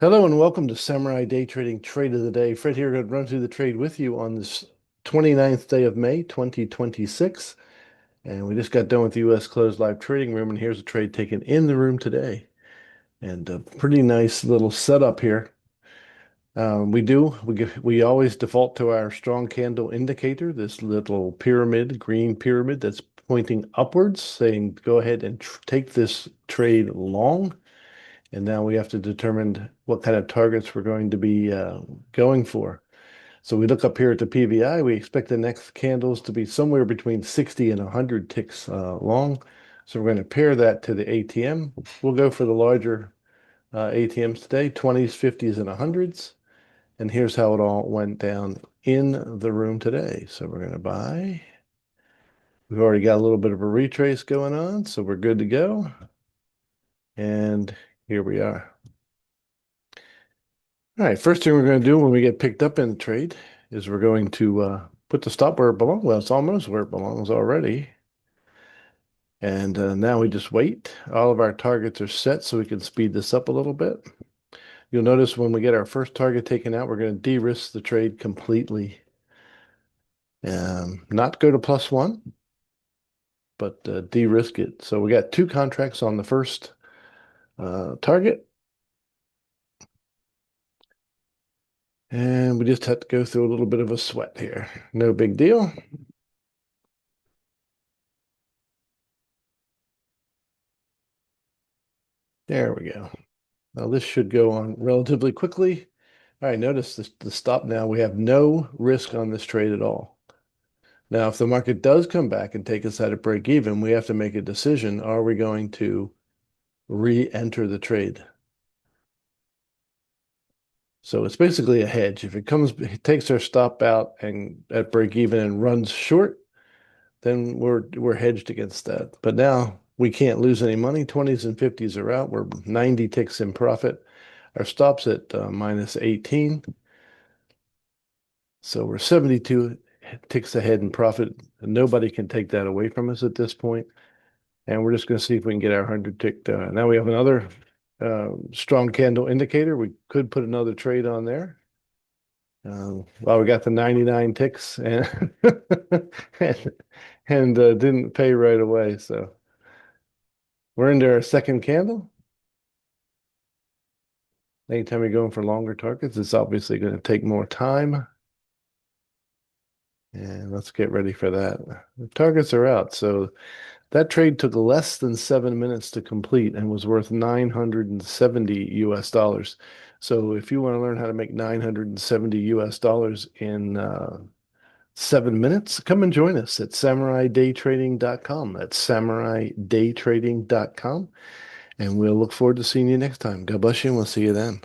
Hello and welcome to Samurai Day Trading Trade of the Day. Fred here, going to run through the trade with you on this 29th day of May, 2026. And we just got done with the U.S. closed live trading room, and here's a trade taken in the room today. And a pretty nice little setup here. We always default to our strong candle indicator, this little pyramid, green pyramid that's pointing upwards, saying go ahead and take this trade long. And now we have to determine what kind of targets we're going to be going for. So we look up here at the PVI. We expect the next candles to be somewhere between 60 and 100 ticks long. So we're going to pair that to the ATM. We'll go for the larger ATMs today, 20s, 50s, and 100s. And here's how it all went down in the room today. So we're going to buy. We've already got a little bit of a retrace going on, so we're good to go. And here we are. All right, first thing we're going to do when we get picked up in the trade is we're going to put the stop where it belongs. Well, it's almost where it belongs already. And now we just wait. All of our targets are set so we can speed this up a little bit. You'll notice when we get our first target taken out, we're going to de-risk the trade completely. Not go to +1, but de-risk it. So we got two contracts on the first target. And we just have to go through a little bit of a sweat here. No big deal. There we go. Now this should go on relatively quickly. All right, notice the stop now. We have no risk on this trade at all. Now, if the market does come back and take us at a break even, we have to make a decision. Are we going to re-enter the trade? So it's basically a hedge. If it takes our stop out and at break even and runs short, then we're hedged against that. But now we can't lose any money. 20s and 50s are out. We're 90 ticks in profit. Our stop's at minus 18. So we're 72 ticks ahead in profit. Nobody can take that away from us at this point. And we're just going to see if we can get our 100 tick. Now we have another strong candle indicator. We could put another trade on there. Well, we got the 99 ticks and and didn't pay right away. So we're into our second candle. Anytime you're going for longer targets, it's obviously going to take more time. And let's get ready for that. The targets are out. So that trade took less than 7 minutes to complete and was worth 970 US dollars. So if you want to learn how to make 970 US dollars in 7 minutes, come and join us at samuraidaytrading.com. That's samuraidaytrading.com. And we'll look forward to seeing you next time. God bless you, and we'll see you then.